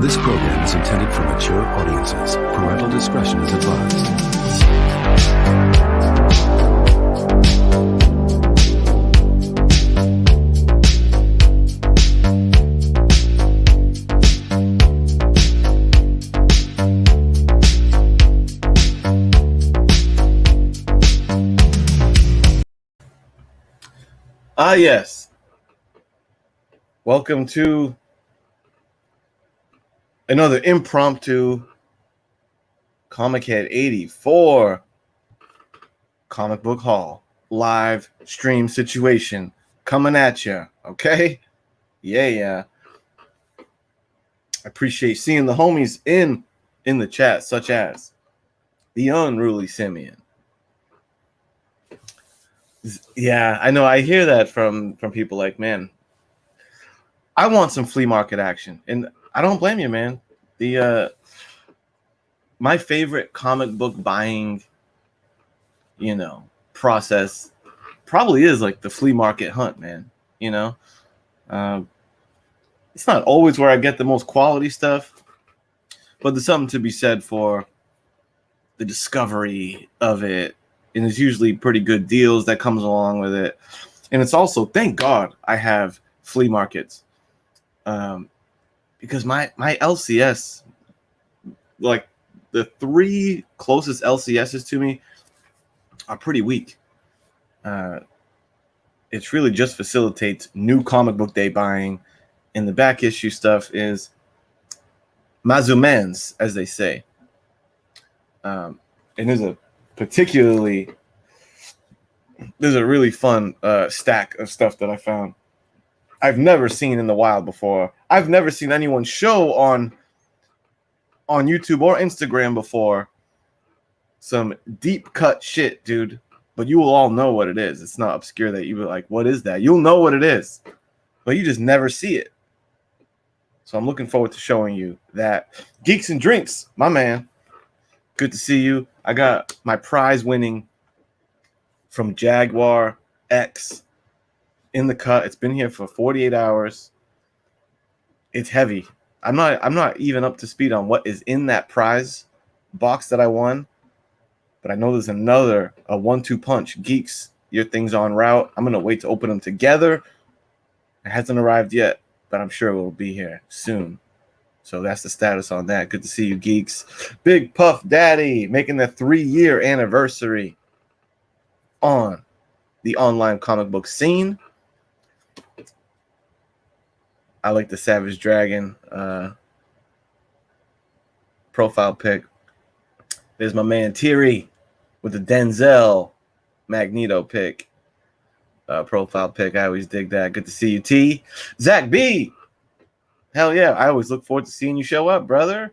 This program is intended for mature audiences. Parental discretion is advised. Yes. Welcome to another impromptu Comic Head 84 comic book haul live stream situation coming at you. Okay. Yeah. I appreciate seeing the homies in the chat, such as the Unruly Simeon. Yeah, I know. I hear that from people like, man, I want some flea market action, and I don't blame you, man. My favorite comic book buying, process probably is like the flea market hunt, man. It's not always where I get the most quality stuff, but there's something to be said for the discovery of it, and it's usually pretty good deals that comes along with it. And it's also, thank God, I have flea markets. Because my LCS, like the three closest LCSs to me, are pretty weak. It really just facilitates new comic book day buying, and the back issue stuff is mazumans, as they say. And there's a really fun stack of stuff that I found I've never seen in the wild before. I've never seen anyone show on YouTube or Instagram before. Some deep cut shit, dude. But you will all know what it is. It's not obscure that you were like, what is that? You'll know what it is, but you just never see it. So I'm looking forward to showing you that. Geeks and Drinks, my man. Good to see you. I got my prize winning from Jaguar X in the cut. It's been here for 48 hours. It's heavy. I'm not even up to speed on what is in that prize box that I won, but I know there's a 1-2 punch. Geeks, your thing's en route. I'm gonna wait to open them together. It hasn't arrived yet, but I'm sure it will be here soon. So that's the status on that. Good to see you, Geeks. Big Puff Daddy making the 3-year anniversary on the online comic book scene. I like the Savage Dragon profile pic. There's my man Thierry with the Denzel Magneto pic. Profile pic. I always dig that. Good to see you, T. Zach B. Hell yeah. I always look forward to seeing you show up, brother.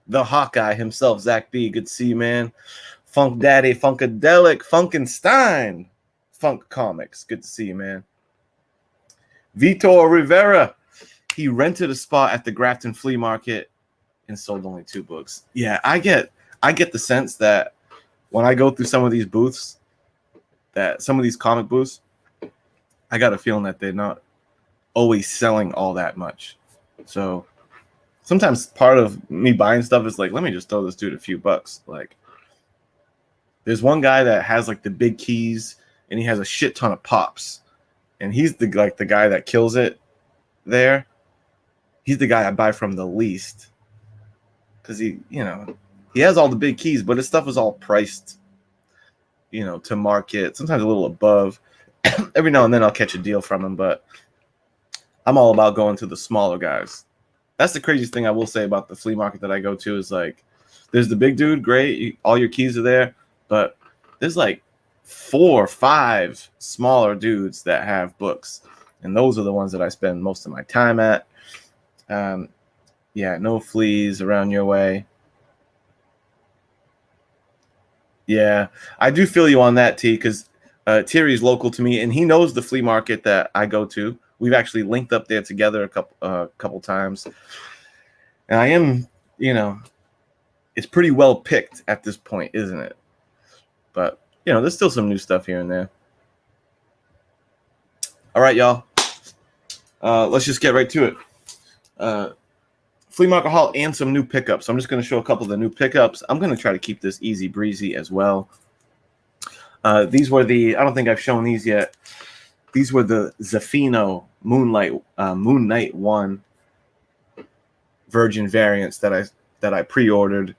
The Hawkeye himself, Zach B. Good to see you, man. Funk Daddy, Funkadelic, Funkenstein, Funk Comics. Good to see you, man. Vitor Rivera. He rented a spot at the Grafton Flea Market and sold only 2 books. Yeah, I get the sense that when I go through some of these booths, that some of these comic booths, I got a feeling that they're not always selling all that much. So sometimes part of me buying stuff is like, let me just throw this dude a few bucks. Like, there's one guy that has like the big keys and he has a shit ton of pops, and he's the guy that kills it there. He's the guy I buy from the least because he has all the big keys, but his stuff is all priced, to market, sometimes a little above. Every now and then I'll catch a deal from him, but I'm all about going to the smaller guys. That's the craziest thing I will say about the flea market that I go to is like, there's the big dude, great, all your keys are there, but there's like 4 or 5 smaller dudes that have books, and those are the ones that I spend most of my time at. No fleas around your way. Yeah, I do feel you on that, T, because Thierry's local to me, and he knows the flea market that I go to. We've actually linked up there together a couple times, and I am, it's pretty well picked at this point, isn't it? But there's still some new stuff here and there. All right, y'all. Let's just get right to it. flea market haul and some new pickups. So I'm just going to show a couple of the new pickups. I'm going to try to keep this easy breezy as well. These were I don't think I've shown these yet. These were the Zafino Moon Knight 1 Virgin variants that I pre-ordered.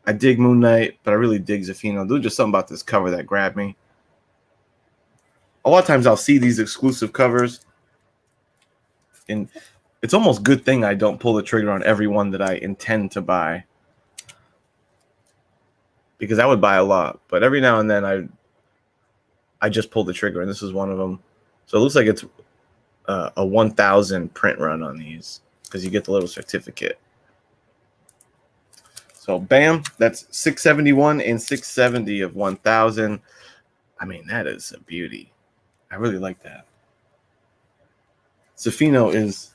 I dig Moon Knight, but I really dig Zafino. There's just something about this cover that grabbed me. A lot of times I'll see these exclusive covers, and it's almost a good thing I don't pull the trigger on every one that I intend to buy, because I would buy a lot, but every now and then I just pull the trigger, and this is one of them. So it looks like it's a 1,000 print run on these, because you get the little certificate. So bam, that's 671 and 670 of 1,000. I mean, that is a beauty. I really like that. Zafino is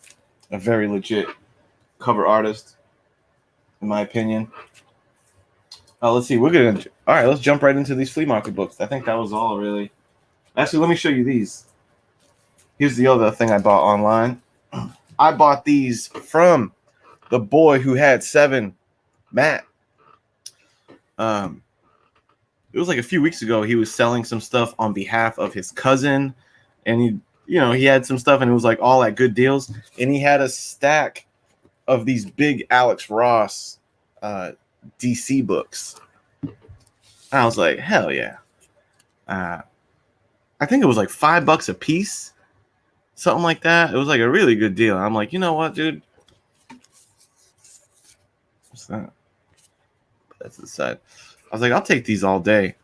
a very legit cover artist, in my opinion. Let's see. All right, let's jump right into these flea market books. I think that was all, really. Actually, let me show you these. Here's the other thing I bought online. I bought these from the boy who had 7, Matt. It was like a few weeks ago. He was selling some stuff on behalf of his cousin, and he had some stuff, and it was like all at good deals. And he had a stack of these big Alex Ross DC books. I was like, hell yeah. I think it was like $5 a piece, something like that. It was like a really good deal. I'm like, you know what, dude? What's that? That's the side. I was like, I'll take these all day.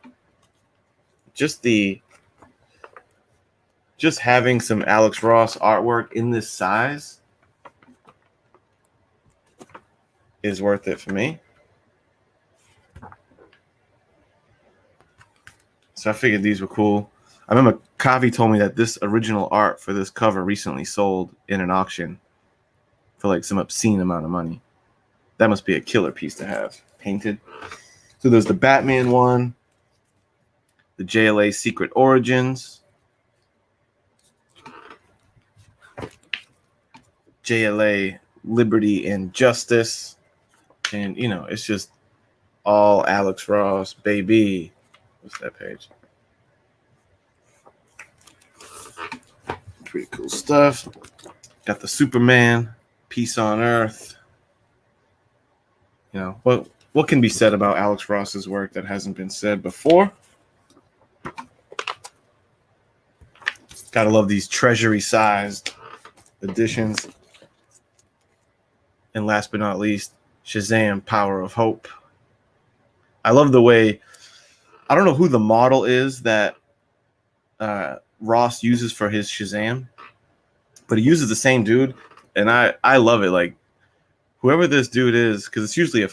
Just having some Alex Ross artwork in this size is worth it for me. So I figured these were cool. I remember Kavi told me that this original art for this cover recently sold in an auction for like some obscene amount of money. That must be a killer piece to have painted. So there's the Batman one, the JLA Secret Origins, JLA Liberty and Justice, and it's just all Alex Ross, baby. What's that page? Pretty cool stuff. Got the Superman, Peace on Earth. What can be said about Alex Ross's work that hasn't been said before? Gotta love these treasury-sized editions. And last but not least, Shazam, Power of Hope. I love the way, I don't know who the model is that Ross uses for his Shazam, but he uses the same dude, and I love it. Like, whoever this dude is, because it's usually a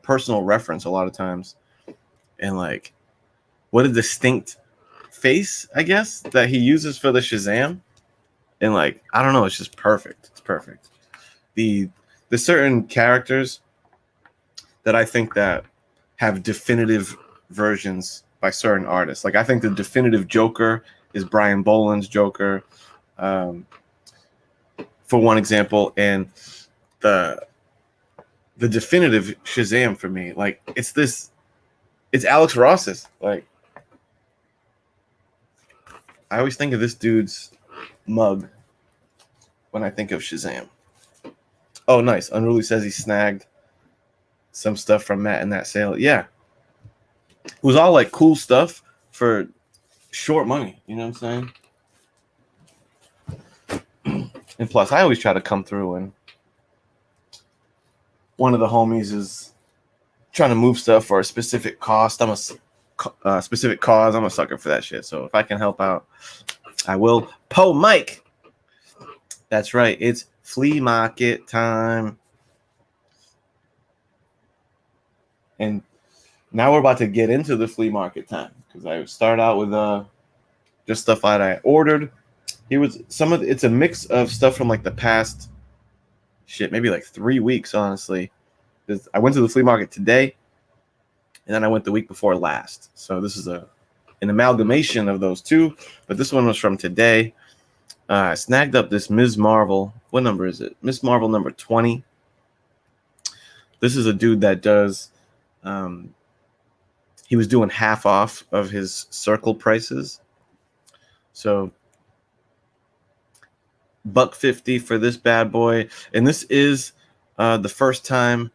personal reference a lot of times, and like, what a distinct face, I guess, that he uses for the Shazam, and like, I don't know, it's just perfect. It's perfect. The certain characters that I think that have definitive versions by certain artists. Like, I think the definitive Joker is Brian Boland's Joker, for one example, and the definitive Shazam for me, like, it's Alex Ross's. Like, I always think of this dude's mug when I think of Shazam. Oh, nice. Unruly says he snagged some stuff from Matt in that sale. Yeah. It was all like cool stuff for short money. You know what I'm saying? And plus, I always try to come through, and one of the homies is trying to move stuff for a specific cost. Specific cause. I'm a sucker for that shit. So if I can help out, I will. Po Mike. That's right. It's flea market time. And now we're about to get into the flea market time, because I start out with just stuff that I ordered. It's a mix of stuff from like the past maybe like 3 weeks, honestly. I went to the flea market today, and then I went the week before last. So this is an amalgamation of those two, but this one was from today. I snagged up this Ms. Marvel. What number is it? Ms. Marvel number 20. This is a dude that does. He was doing half off of his circle prices. So $150 for this bad boy. And this is the first time.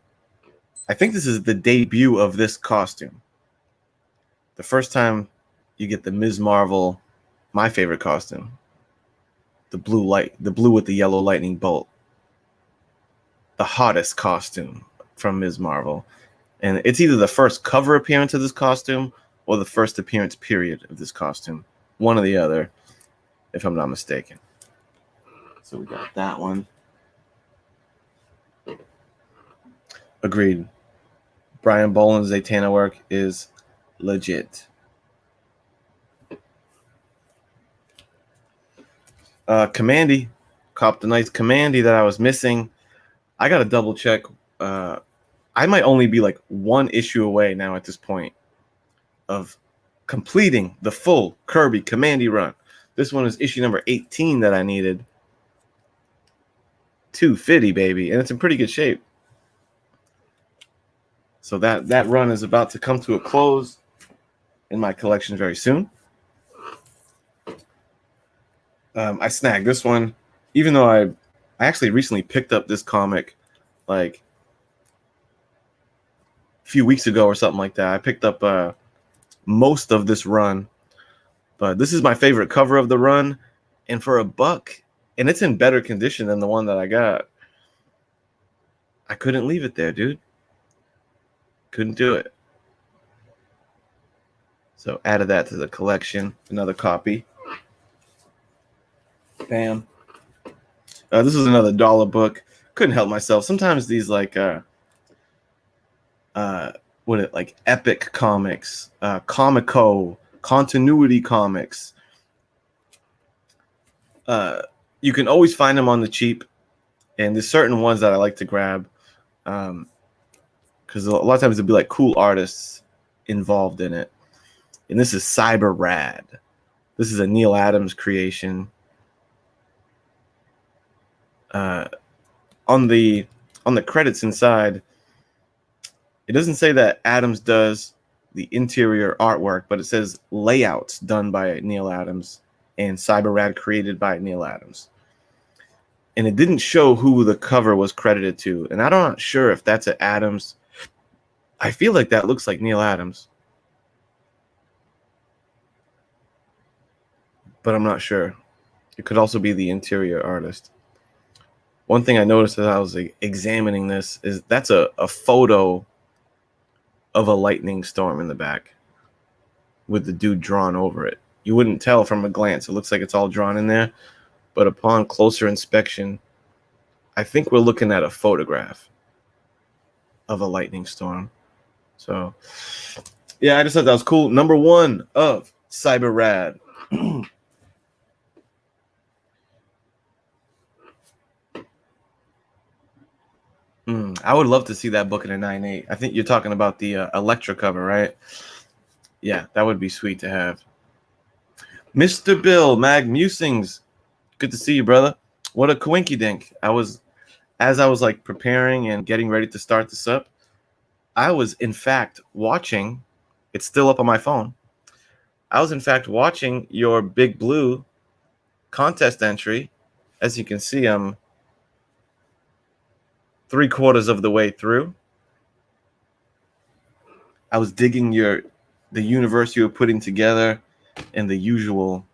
I think this is the debut of this costume. The first time you get the Ms. Marvel, my favorite costume. The blue with the yellow lightning bolt. The hottest costume from Ms. Marvel. And it's either the first cover appearance of this costume or the first appearance period of this costume. One or the other, if I'm not mistaken. So we got that one. Agreed. Brian Boland's Zatanna work is legit. Commandy. Copped a nice Commandy that I was missing. I got to double check. I might only be like one issue away now at this point of completing the full Kirby Commandy run. This one is issue number 18 that I needed. 250, baby. And it's in pretty good shape. So that run is about to come to a close in my collection very soon. I snagged this one, even though I actually recently picked up this comic like a few weeks ago or something like that. I picked up most of this run, but this is my favorite cover of the run, and for $1, and it's in better condition than the one that I got. I couldn't leave it there, dude. Couldn't do it. So added that to the collection. Another copy. Bam. This is another dollar book. Couldn't help myself. Sometimes these like epic comics, Comico, continuity comics. You can always find them on the cheap, and there's certain ones that I like to grab, because a lot of times there'll be like cool artists involved in it. And this is Cyber Rad. This is a Neil Adams creation. On the credits inside, it doesn't say that Adams does the interior artwork, but it says layouts done by Neil Adams and Cyber Rad created by Neil Adams. And it didn't show who the cover was credited to. And I'm not sure if that's at Adams. I feel like that looks like Neil Adams, but I'm not sure. It could also be the interior artist. One thing I noticed as I was examining this is that's a photo of a lightning storm in the back with the dude drawn over it. You wouldn't tell from a glance. It looks like it's all drawn in there, but upon closer inspection, I think we're looking at a photograph of a lightning storm. So, yeah, I just thought that was cool. Number 1 of Cyber Rad. I would love to see that book in a 9.8. I think you're talking about the Electra cover, right? Yeah, that would be sweet to have. Mr. Bill, Mag Musings. Good to see you, brother. What a coinkydink. As I was like preparing and getting ready to start this up, I was in fact watching, it's still up on my phone. I was in fact watching your Big Blue contest entry. As you can see, I'm 3/4 of the way through. I was digging the universe you were putting together and the usual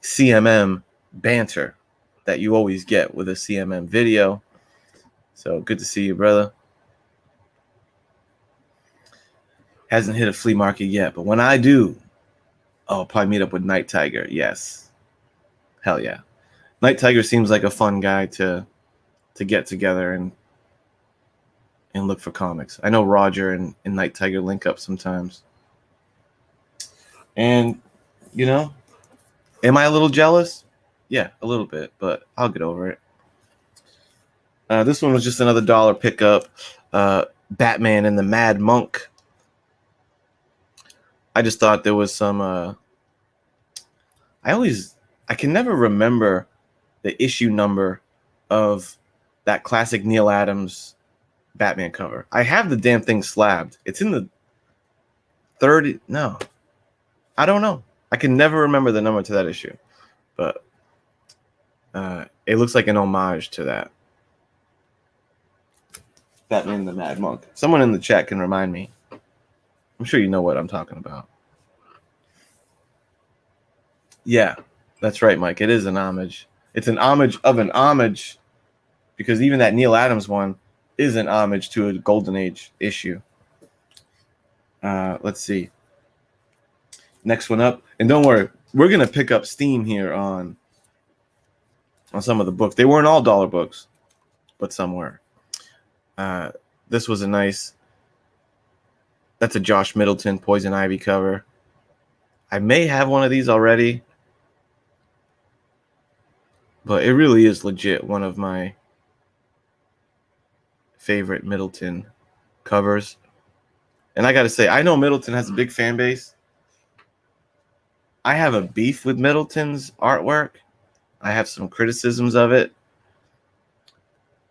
CMM banter that you always get with a CMM video. So good to see you, brother. Hasn't hit a flea market yet, but when I do, I'll probably meet up with Night Tiger. Yes. Hell yeah. Night Tiger seems like a fun guy to get together and look for comics. I know Roger and Night Tiger link up sometimes. And, you know, am I a little jealous? Yeah, a little bit, but I'll get over it. This one was just another dollar pickup. Batman and the Mad Monk. I just thought there was some... I always I can never remember the issue number of that classic Neil Adams Batman cover. I have the damn thing slabbed. It's in the 30. No, I don't know. I can never remember the number to that issue, but it looks like an homage to that. Batman the Mad Monk. Someone in the chat can remind me. I'm sure you know what I'm talking about. Yeah, that's right, Mike. It is an homage. It's an homage of an homage, because even that Neil Adams one is an homage to a Golden Age issue. Let's see. Next one up. And don't worry, we're going to pick up steam here on some of the books. They weren't all dollar books, but some were. This was a nice... That's a Josh Middleton Poison Ivy cover. I may have one of these already, but it really is legit one of my favorite Middleton covers. And I got to say, I know Middleton has a big fan base. I have a beef with Middleton's artwork. I have some criticisms of it,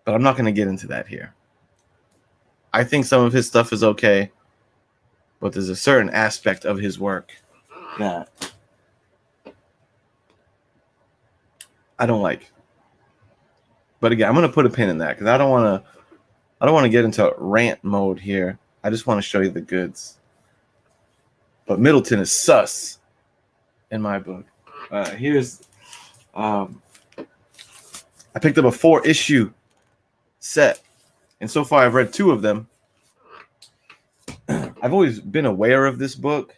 but I'm not going to get into that here. I think some of his stuff is okay, but there's a certain aspect of his work that I don't like. But again, I'm going to put a pin in that because I don't want to get into rant mode here. I just want to show you the goods. But Middleton is sus in my book. Here's I picked up a 4-issue set, and so far I've read 2 of them. I've always been aware of this book,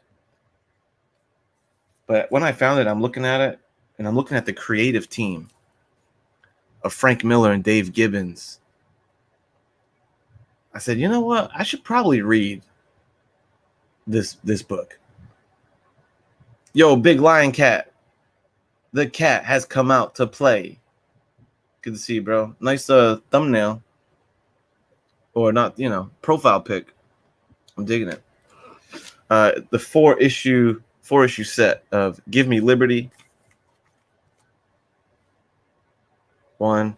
but when I found it, I'm looking at it, and I'm looking at the creative team of Frank Miller and Dave Gibbons. I said, you know what? I should probably read this book. Yo, Big Lion Cat. The cat has come out to play. Good to see you, bro. Nice thumbnail. Or not, profile pic. I'm digging it. The 4-issue set of Give Me Liberty. 1,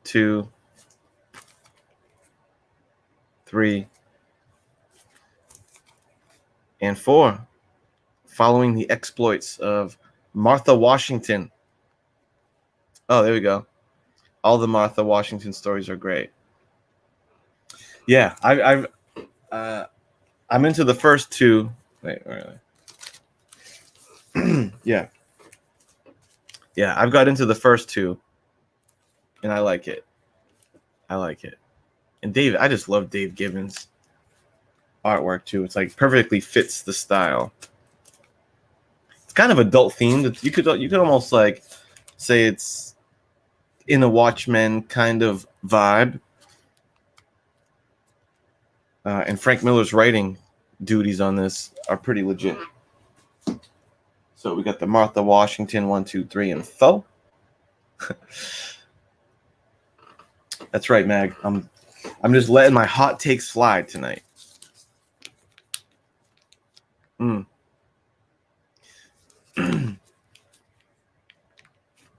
2, 3, and 4. Following the exploits of Martha Washington. Oh, there we go. All the Martha Washington stories are great. Yeah, I'm into the first 2. Wait, where are they? Yeah, I've got into the first 2, and I like it. And Dave, I just love Dave Gibbons' artwork too. It's like perfectly fits the style. It's kind of adult themed. You could almost like say it's in a Watchmen kind of vibe. And Frank Miller's writing duties on this are pretty legit. So we got the Martha Washington 1, 2, 3, and 4. That's right, Mag. I'm just letting my hot takes fly tonight. A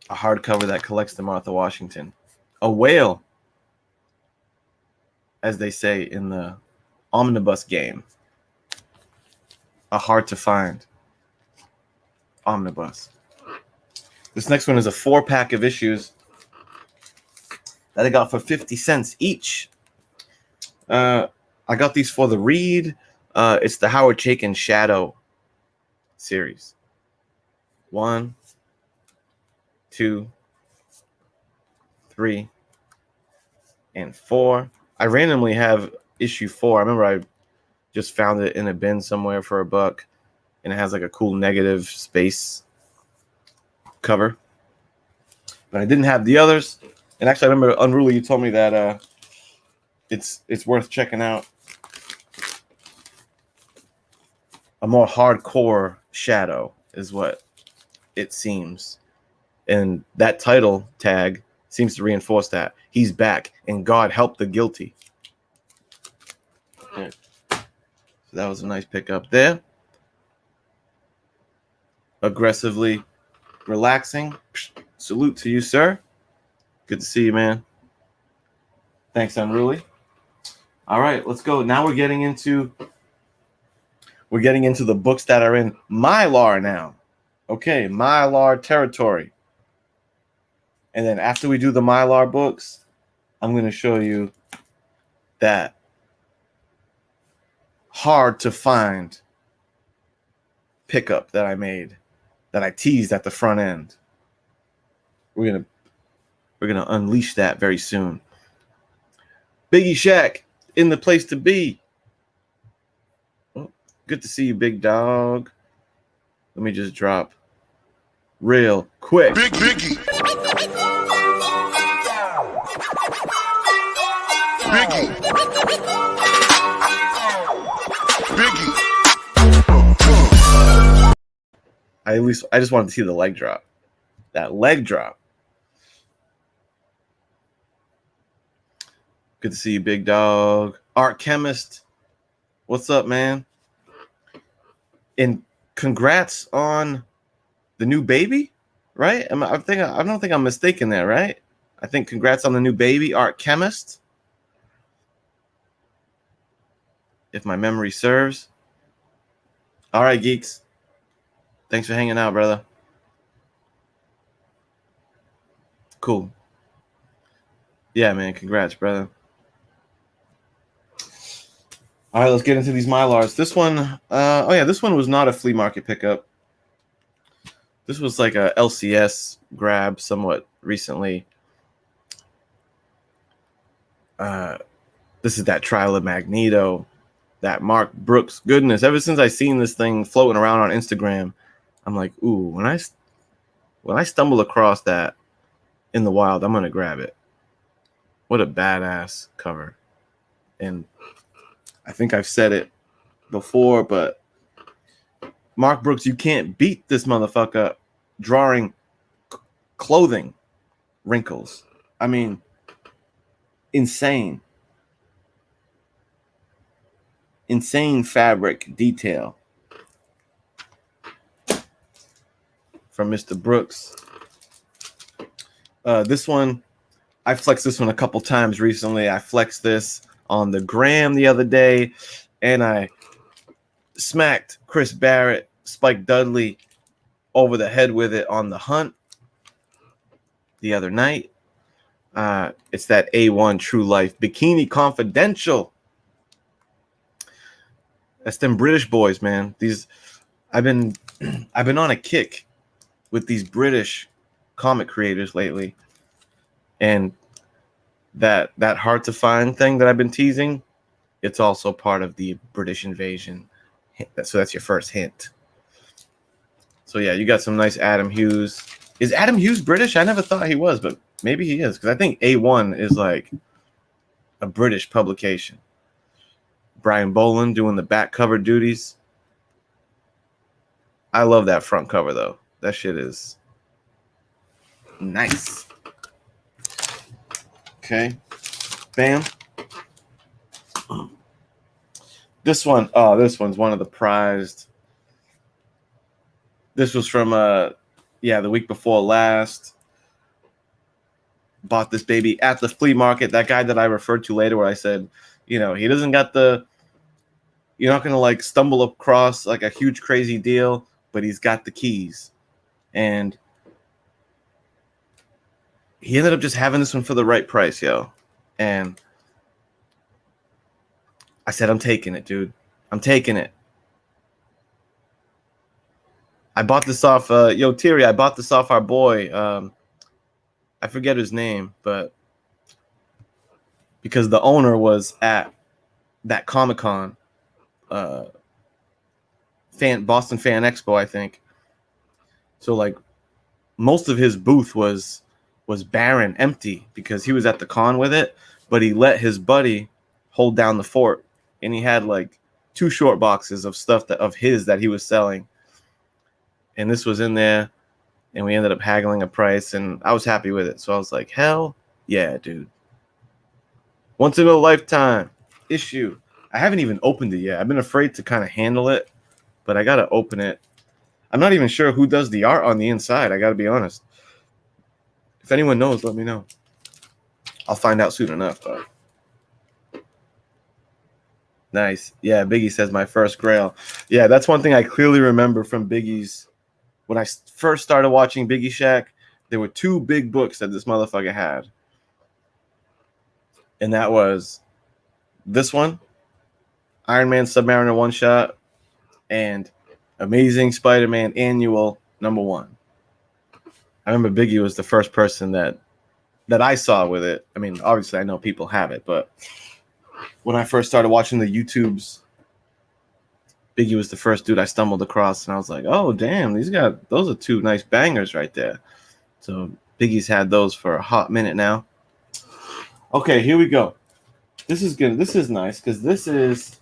hardcover that collects the Martha Washington. A whale, as they say in the omnibus game. A hard to find omnibus. This next one is a 4-pack of issues that I got for 50 cents each. I got these for the read. It's the Howard Chaykin Shadow series. 1, 2, 3, and 4. I randomly have issue 4. I remember I just found it in a bin somewhere for $1, and it has like a cool negative space cover. But I didn't have the others. And actually, I remember Unruly, you told me that it's worth checking out. A more hardcore Shadow is what it seems. And that title tag seems to reinforce that. He's back, and God help the guilty. Okay. So that was a nice pickup there. Aggressively relaxing. Salute to you, sir. Good to see you, man. Thanks, Unruly. All right, let's go. Now we're getting into the books that are in Mylar now. Okay, Mylar territory. And then after we do the Mylar books, I'm going to show you that hard to find pickup that I made, that I teased at the front end. We're gonna unleash that very soon. Biggie Shack in the place to be. Oh, good to see you, big dog. Let me just drop real quick. Big Biggie. Biggie. Biggie. I just wanted to see the leg drop. That leg drop. Good to see you, big dog. Art Chemist. What's up, man? And congrats on the new baby, right? I don't think I'm mistaken there, right? I think congrats on the new baby, Art Chemist. If my memory serves. All right, geeks. Thanks for hanging out, brother. Cool. Yeah, man. Congrats, brother. All right, let's get into these Mylars. This one, this one was not a flea market pickup. This was like a LCS grab somewhat recently. This is that trial of Magneto, that Mark Brooks goodness. Ever since I seen this thing floating around on Instagram, I'm like, ooh, when I stumble across that in the wild, I'm gonna grab it. What a badass cover. And I think I've said it before, but Mark Brooks, you can't beat this motherfucker drawing clothing wrinkles. I mean, insane fabric detail from Mr. Brooks. This one, I flexed this one a couple times recently. I flexed this on the gram the other day, and I smacked Chris Barrett, Spike Dudley over the head with it on the hunt the other night. It's that A1 True Life Bikini Confidential. That's them British boys, man. I've been on a kick with these British comic creators lately, and that hard to find thing that I've been teasing, it's also part of the British invasion. So that's your first hint. So yeah, you got some nice Adam Hughes. Is Adam Hughes British? I never thought he was, but maybe he is, because I think A1 is like a British publication. Brian Boland doing the back cover duties. I love that front cover though. That shit is nice. Okay. Bam. This one's one of the prized. This was from the week before last. Bought this baby at the flea market. That guy that I referred to later, where I said, he doesn't got you're not gonna like stumble across like a huge crazy deal, but he's got the keys. And he ended up just having this one for the right price, yo. And I said, I'm taking it, dude. I'm taking it. I bought this off, Terry, I bought this off our boy. I forget his name, but because the owner was at that Comic-Con, Boston Fan Expo, I think. So like most of his booth was barren, empty, because he was at the con with it, but he let his buddy hold down the fort, and he had like 2 short boxes of stuff that he was selling, and this was in there, and we ended up haggling a price, and I was happy with it. So I was like, hell yeah, dude. Once in a lifetime issue. I haven't even opened it yet. I've been afraid to kind of handle it, but I gotta open it. I'm not even sure who does the art on the inside. I got to be honest. If anyone knows, let me know. I'll find out soon enough, though. Nice. Yeah, Biggie says my first Grail. Yeah, that's one thing I clearly remember from Biggie's. When I first started watching Biggie Shack, there were two big books that this motherfucker had. And that was this one, Iron Man Submariner One Shot, and Amazing Spider-Man Annual #1. I remember Biggie was the first person that I saw with it. I mean, obviously I know people have it, but when I first started watching the YouTubes, Biggie was the first dude I stumbled across, and I was like, oh, damn, those are two nice bangers right there. So Biggie's had those for a hot minute now. Okay, here we go. This is good. This is nice because this is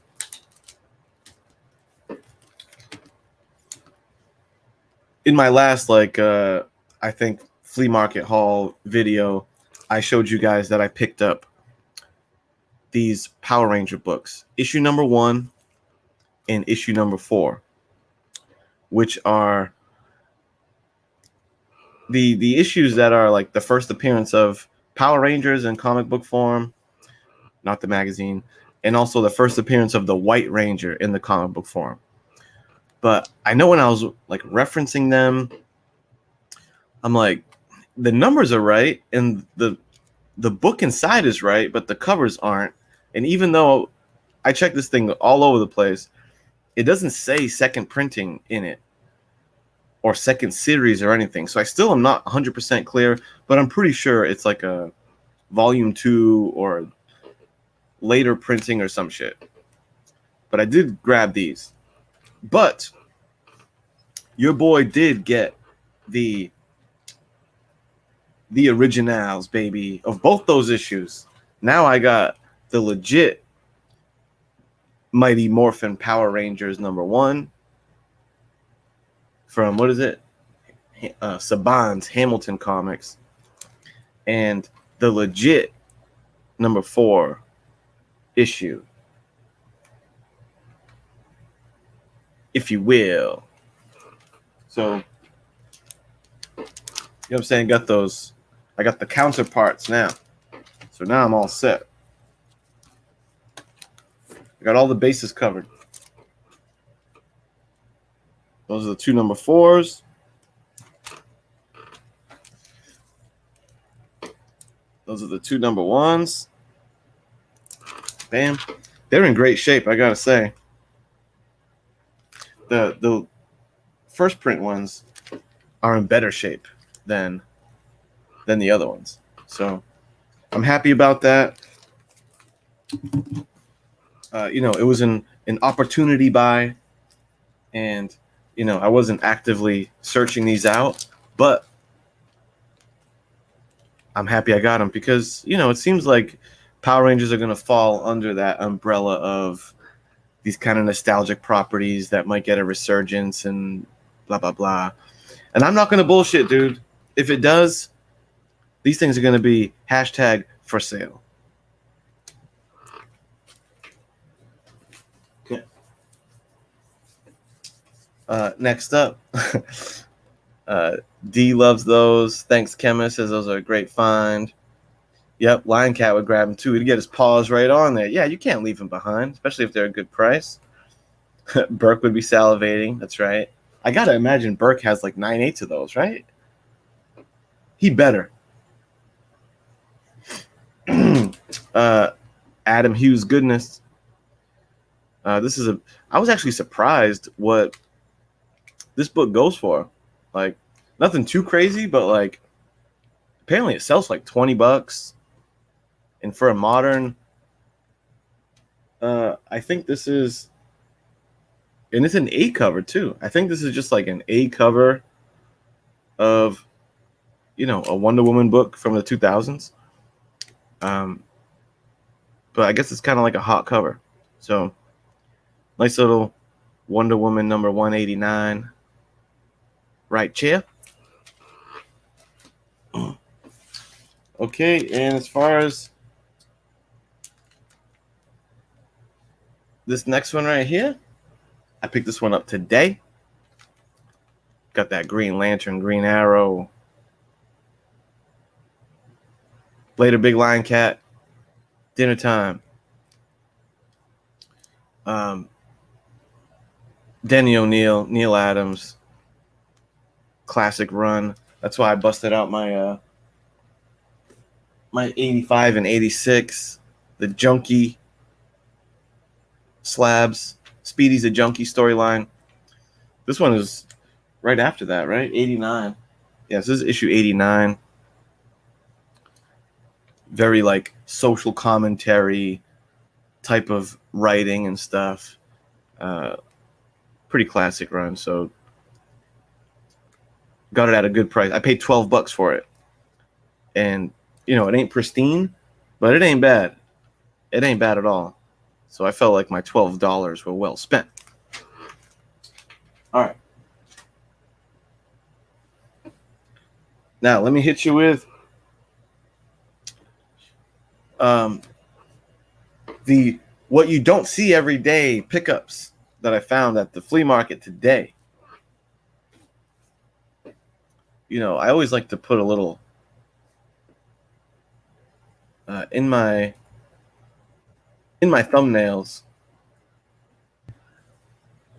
in my last, I think, flea market haul video. I showed you guys that I picked up these Power Ranger books, issue #1 and issue #4, which are the issues that are like the first appearance of Power Rangers in comic book form, not the magazine, and also the first appearance of the White Ranger in the comic book form. But I know when I was like referencing them, I'm like, the numbers are right and the book inside is right, but the covers aren't. And even though I checked this thing all over the place, it doesn't say second printing in it or second series or anything. So I still am not 100% clear, but I'm pretty sure it's like a volume 2 or later printing or some shit. But I did grab these. But your boy did get the originals, baby, of both those issues. Now I got the legit Mighty Morphin Power Rangers #1 from, what is it? Saban's Hamilton Comics. And the legit #4 issue, if you will. So, you know what I'm saying? Got those. I got the counterparts now. So now I'm all set. I got all the bases covered. Those are the two #4s. Those are the two #1s. Bam. They're in great shape, I gotta say. The first print ones are in better shape than the other ones. So I'm happy about that. It was an opportunity buy, and I wasn't actively searching these out, but I'm happy I got them because it seems like Power Rangers are going to fall under that umbrella of these kind of nostalgic properties that might get a resurgence and blah blah blah. And I'm not going to bullshit, dude. If it does, these things are going to be #for sale. Okay. Next up, D loves those. Thanks, Chemist, says those are a great find. Yep, Lion Cat would grab him too. He'd get his paws right on there. Yeah, you can't leave him behind, especially if they're a good price. Burke would be salivating. That's right. I got to imagine Burke has like 9/8 of those, right? He better. Adam Hughes goodness. I was actually surprised what this book goes for. Like, nothing too crazy, but like apparently it sells like $20. And for a modern, I think this is, and it's an A cover too. I think this is just like an A cover of, a Wonder Woman book from the 2000s. But I guess it's kind of like a hot cover. So nice little Wonder Woman #189 right chair. Okay, and as far as this next one right here, I picked this one up today. got that Green Lantern, Green Arrow. Later, Big Lion Cat. Dinner Time. Denny O'Neil, Neil Adams. Classic run. That's why I busted out my my 85 and 86. The Junkie slabs. Speedy's a Junkie storyline. This one is right after that, right? 89. Yes, this is issue 89. Very like social commentary type of writing and stuff. Pretty classic run. So got it at a good price. I paid $12 for it. And, you know, it ain't pristine, but it ain't bad. It ain't bad at all. So I felt like my $12 were well spent. All right. Now, let me hit you with the what you don't see every day pickups that I found at the flea market today. You know, I always like to put a little in my thumbnails.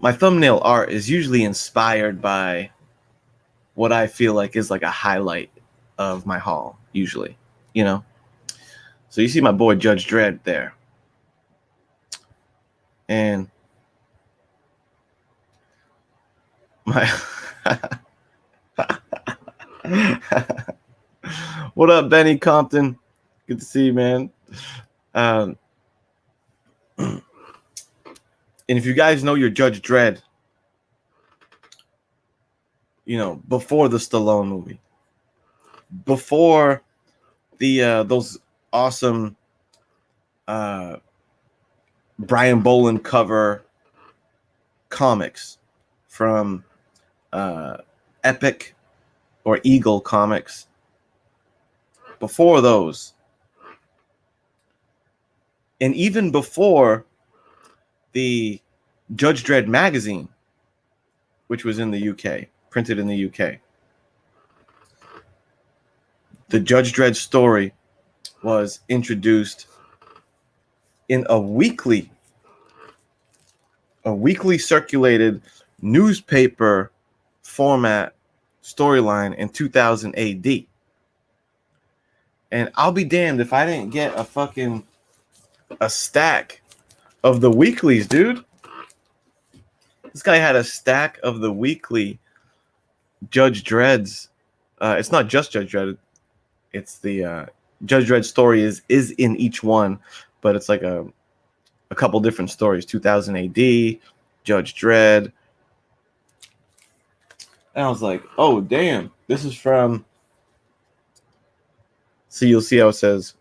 My thumbnail art is usually inspired by what I feel like is like a highlight of my haul, usually, you know. So you see my boy Judge Dredd there. And my what up, Benny Compton? Good to see you, man. And if you guys know your Judge Dredd, you know, before the Stallone movie, before the those awesome Brian Boland cover comics from Epic or Eagle Comics, before those, and even before the Judge Dredd magazine, which was in the UK, printed in the UK. The Judge Dredd story was introduced in a weekly circulated newspaper format storyline in 2000 AD. And I'll be damned if I didn't get a stack of the weeklies, dude. This guy had a stack of the weekly Judge Dredd's. It's not just Judge Dredd. It's the Judge Dredd story is in each one, but it's like a couple different stories. 2000 AD, Judge Dredd. And I was like, oh, damn. This is from... So you'll see how it says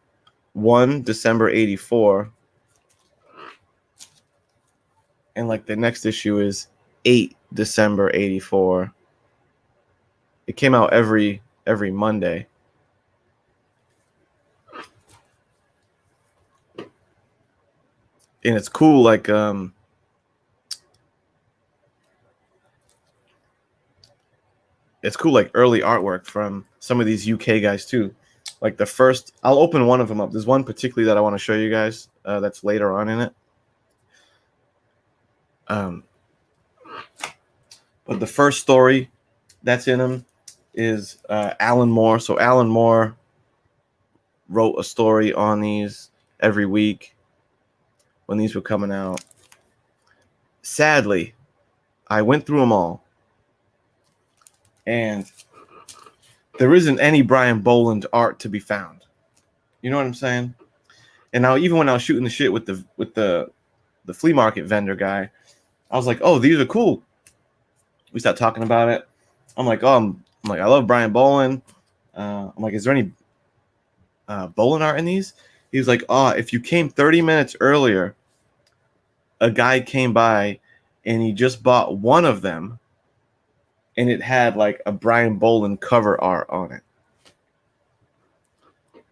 1 December 84. And like the next issue is 8 December 84. It came out every Monday. And it's cool, like it's cool, like early artwork from some of these UK guys too. Like the first, I'll open one of them up. There's one particularly that I want to show you guys. That's later on in it. But the first story that's in them is Alan Moore. So Alan Moore wrote a story on these every week when these were coming out. Sadly, I went through them all, and there isn't any Brian Boland art to be found. You know what I'm saying? And now, even when I was shooting the shit with the flea market vendor guy, I was like, "Oh, these are cool." We started talking about it. I'm like, "Oh, I love Brian Boland." I'm like, "Is there any Boland art in these?" He was like, "Oh, if you came 30 minutes earlier, a guy came by and he just bought one of them, and it had like a Brian Boland cover art on it."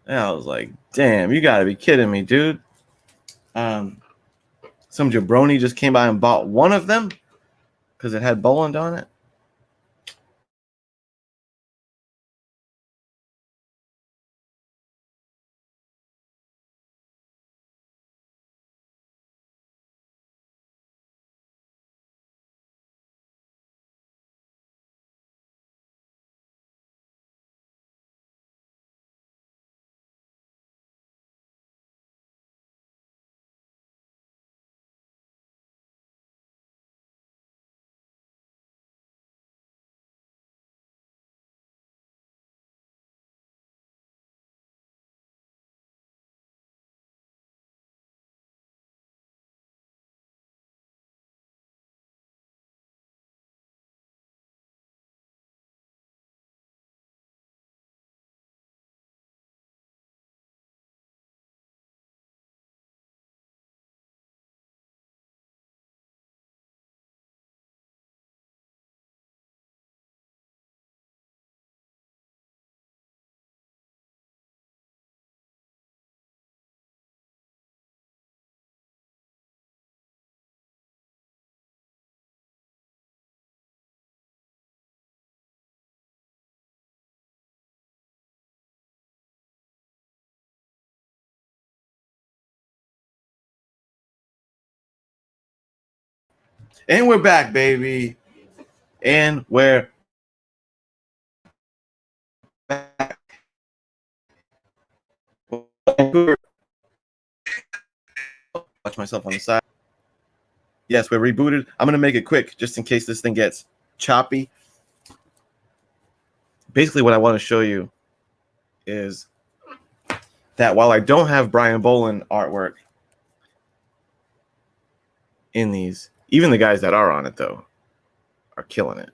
And I was like, "Damn, you gotta be kidding me, dude." Some jabroni just came by and bought one of them because it had Boland on it. And we're back, baby. And we're back. Watch myself on the side. Yes, we're rebooted. I'm going to make it quick just in case this thing gets choppy. Basically, what I want to show you is that while I don't have Brian Boland artwork in these, even the guys that are on it, though, are killing it.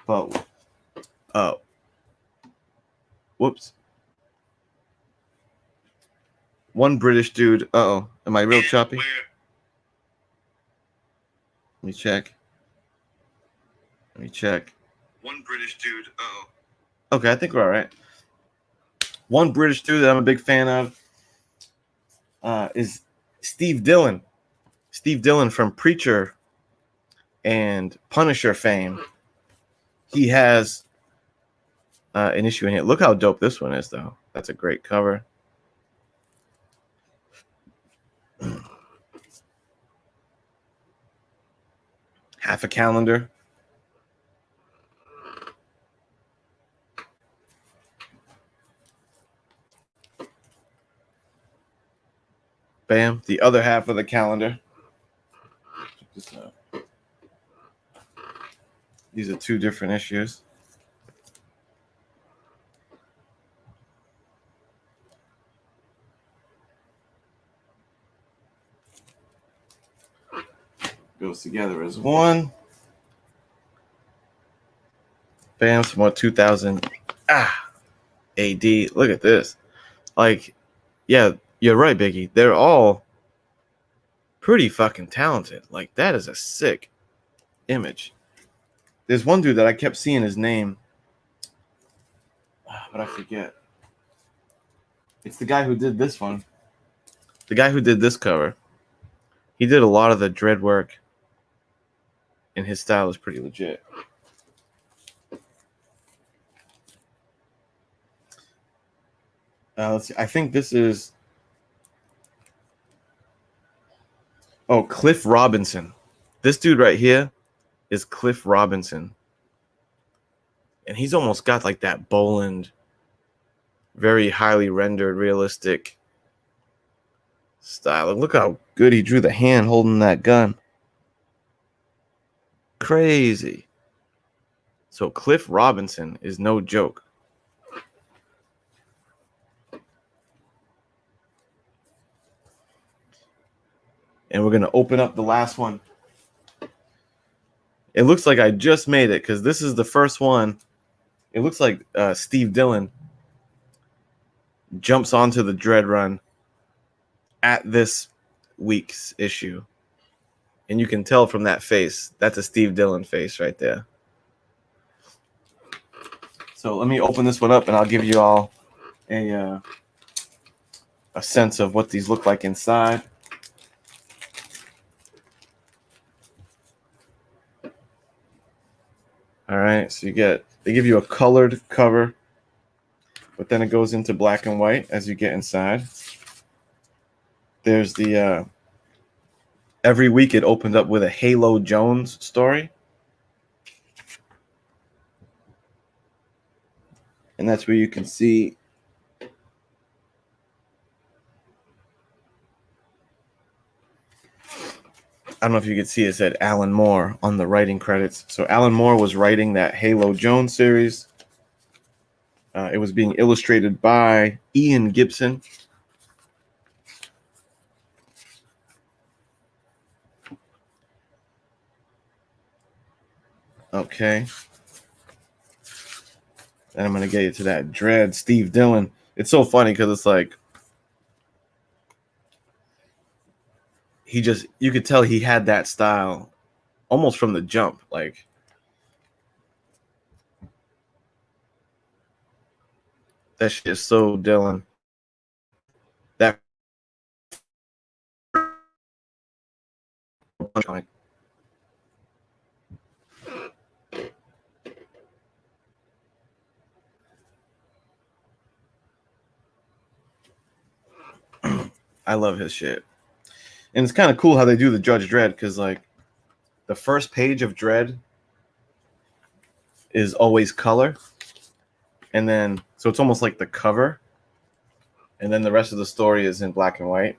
But, whoops. One British dude. Uh-oh. Am I real choppy? Let me check. One British dude. Uh-oh. Okay, I think we're all right. One British dude that I'm a big fan of is Steve Dillon. Steve Dillon from Preacher and Punisher fame. He has an issue in here. Look how dope this one is, though. That's a great cover. Half a calendar. Bam. The other half of the calendar. Check this out. These are two different issues. Goes together as one. Bam, some more 2000 AD. Look at this. Like, yeah, you're right, Biggie. They're all pretty fucking talented. Like, that is a sick image. There's one dude that I kept seeing his name, but I forget. It's the guy who did this one. The guy who did this cover. He did a lot of the dread work, and his style is pretty legit. Let's see. I think this is Cliff Robinson. This dude right here is Cliff Robinson. And he's almost got like that Boland, very highly rendered, realistic style. Look how good he drew the hand holding that gun. Crazy. So Cliff Robinson is no joke. And we're going to open up the last one. It looks like I just made it because this is the first one. It looks like Steve Dillon jumps onto the Dread Run at this week's issue. And you can tell from that face, that's a Steve Dillon face right there. So let me open this one up and I'll give you all a sense of what these look like inside. All right, so they give you a colored cover, but then it goes into black and white as you get inside. There's the every week it opened up with a Halo Jones story. And that's where you can see I don't know if you could see it said Alan Moore on the writing credits. So Alan Moore was writing that Halo Jones series. It was being illustrated by Ian Gibson. Okay. And I'm going to get you to that Dread Steve Dillon. It's so funny because it's like you could tell he had that style almost from the jump. Like, that shit is so Dillon. That I love his shit. And it's kind of cool how they do the Judge Dredd, because like the first page of Dredd is always color, and then so it's almost like the cover, and then the rest of the story is in black and white.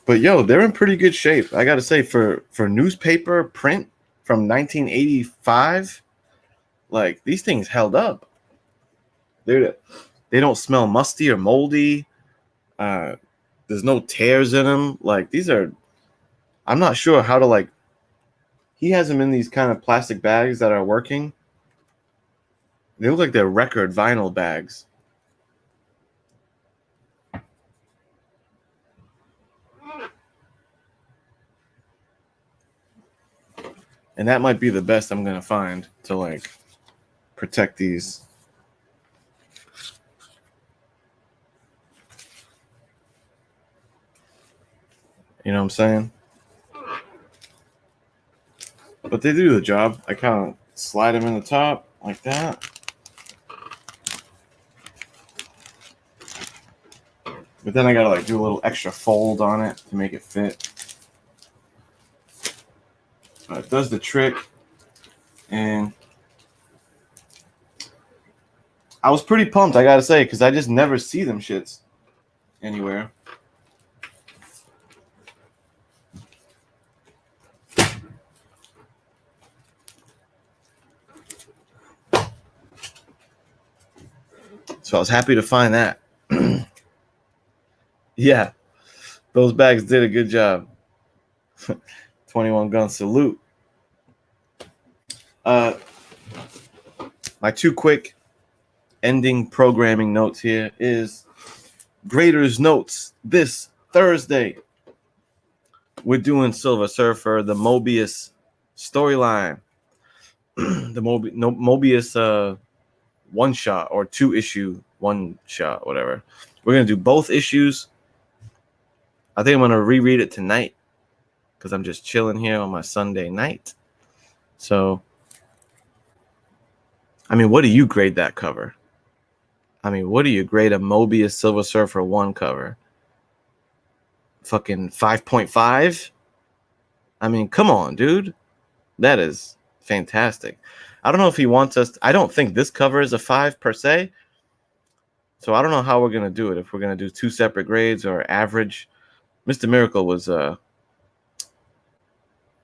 But yo, they're in pretty good shape. I gotta say, for newspaper print from 1985, like these things held up. They don't smell musty or moldy. There's no tears in them. Like these are, I'm not sure how to like. He has them in these kind of plastic bags that are working. They look like they're record vinyl bags. And that might be the best I'm gonna find to like protect these. You know what I'm saying? But they do the job. I kind of slide them in the top like that. But then I gotta like do a little extra fold on it to make it fit. It does the trick. And I was pretty pumped, I gotta say, because I just never see them shits anywhere. So I was happy to find that. Yeah, those bags did a good job. 21 gun salute. My two quick ending programming notes here is Graders Notes this Thursday. We're doing Silver Surfer, the Mobius storyline. The Mobius one shot or 2-issue one shot, whatever. We're going to do both issues. I think I'm going to reread it tonight because I'm just chilling here on my Sunday night. So, I mean, what do you grade that cover? I mean, what do you grade a Mobius Silver Surfer 1 cover? Fucking 5.5? I mean, come on, dude. That is fantastic. I don't know if he wants us. I don't think this cover is a 5 per se. So I don't know how we're going to do it. If we're going to do 2 separate grades or average. Mr. Miracle was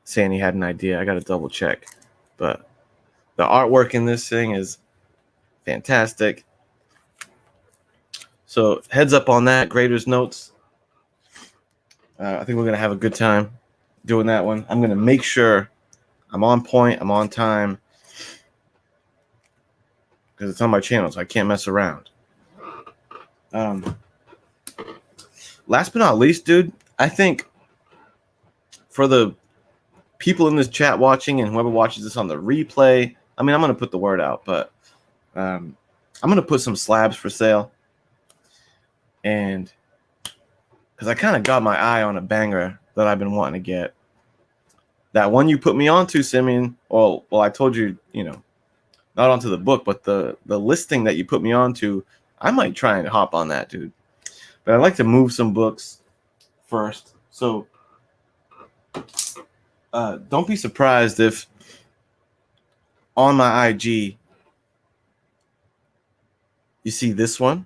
saying he had an idea. I got to double check. But the artwork in this thing is fantastic. So heads up on that. Graders Notes. I think we're going to have a good time doing that one. I'm going to make sure I'm on point. I'm on time. Because it's on my channel, so I can't mess around. Last but not least, dude, I think for the people in this chat watching and whoever watches this on the replay, I mean, I'm going to put the word out, but I'm going to put some slabs for sale. And because I kind of got my eye on a banger that I've been wanting to get. That one you put me onto, Simeon, well, I told you, you know, not onto the book, but the listing that you put me onto, I might try and hop on that, dude. But I'd like to move some books first. So don't be surprised if on my IG you see this one.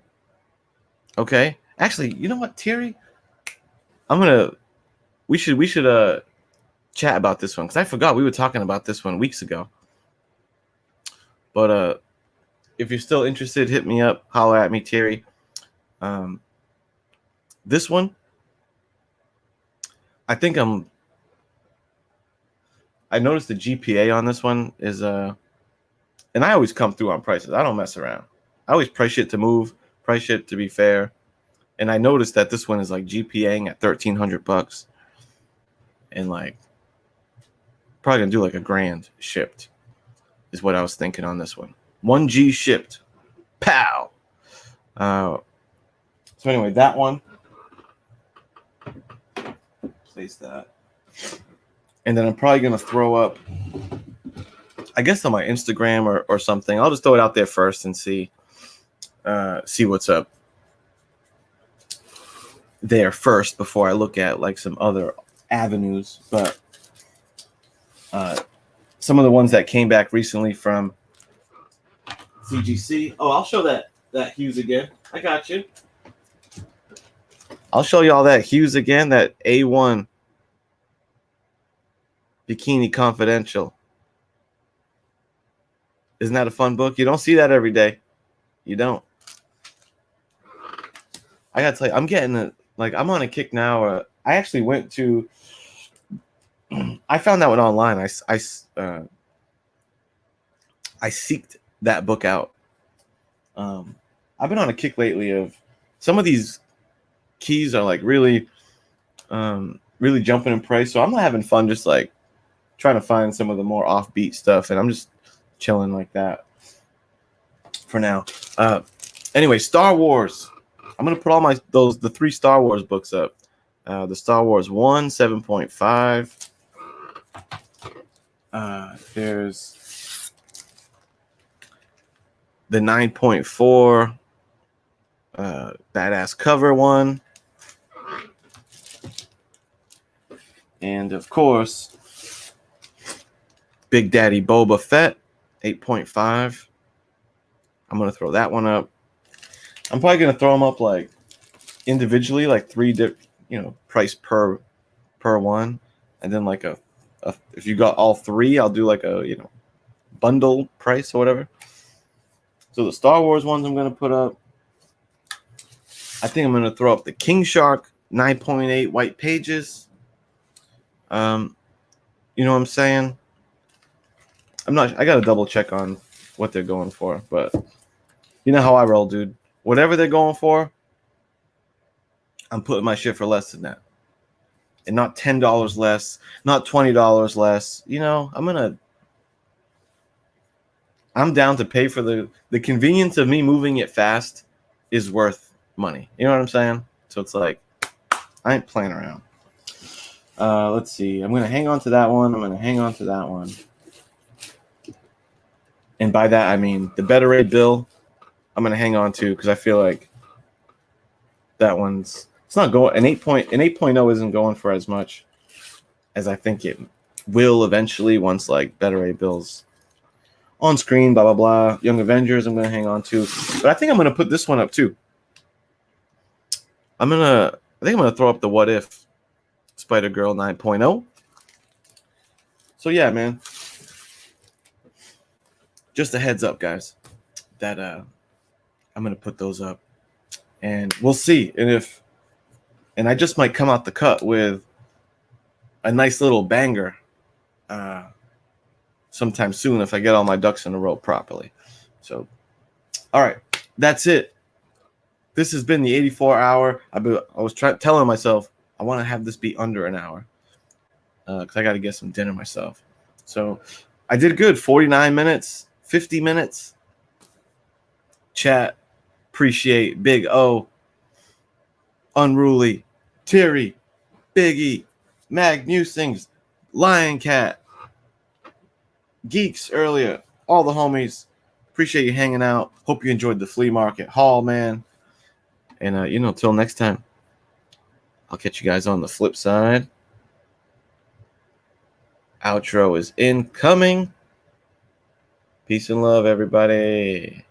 Okay. Actually, you know what, Terry? We should chat about this one because I forgot we were talking about this one weeks ago. But if you're still interested, hit me up, holler at me, Terry. This one, I noticed the GPA on this one is and I always come through on prices. I don't mess around. I always price shit to move, price shit to be fair. And I noticed that this one is like GPAing at $1,300, and like probably gonna do like $1,000 shipped is what I was thinking on this one. 1G shipped. Pow. So anyway, that one. Place that. And then I'm probably gonna throw up, I guess, on my Instagram or something. I'll just throw it out there first and see. see what's up there first before I look at like some other avenues. But some of the ones that came back recently from CGC. Oh, I'll show that Hughes again. I got you. I'll show you all that Hughes again. That A1 Bikini Confidential. Isn't that a fun book? You don't see that every day. You don't. I gotta tell you, I'm getting I'm on a kick now. I actually went to. I found that one online. I seeked that book out. I've been on a kick lately of some of these keys are like really jumping in price. So I'm not having fun just like trying to find some of the more offbeat stuff, and I'm just chilling like that for now. Anyway, Star Wars. I'm gonna put all the 3 Star Wars books up. The Star Wars 1, 7.5. There's the 9.4 badass cover one. And of course, Big Daddy Boba Fett, 8.5. I'm going to throw that one up. I'm probably going to throw them up like individually, like 3 price per one. And then like if you got all 3, I'll do like a, bundle price or whatever. So the Star Wars ones I'm going to put up. I think I'm going to throw up the King Shark 9.8 white pages. You know what I'm saying? I got to double check on what they're going for, but you know how I roll, dude. Whatever they're going for, I'm putting my shit for less than that. And not $10 less, not $20 less. I'm down to pay for the convenience of me moving it fast is worth money. You know what I'm saying? So it's like, I ain't playing around. Let's see. I'm going to hang on to that one. I'm going to hang on to that one. And by that, I mean the Better Ray Bill, I'm going to hang on to because I feel like that one's, it's not going, an 8.0 isn't going for as much as I think it will eventually once like Better Ray Bill's on screen, blah, blah, blah. Young Avengers, I'm going to hang on to. But I think I'm going to put this one up too. I think I'm going to throw up the What If Spider-Girl 9.0. So yeah, man. Just a heads up, guys, that I'm going to put those up. And we'll see. And I just might come out the cut with a nice little banger sometime soon if I get all my ducks in a row properly. So, all right, that's it. This has been the 84 hour. I was telling myself I want to have this be under an hour because I got to get some dinner myself. So I did good. 49 minutes, 50 minutes. Chat, appreciate Big O, Unruly, Terry, Biggie, Mag Musings, Lion Cat, Geeks earlier, all the homies. Appreciate you hanging out. Hope you enjoyed the flea market haul, man. And, till next time, I'll catch you guys on the flip side. Outro is incoming. Peace and love, everybody.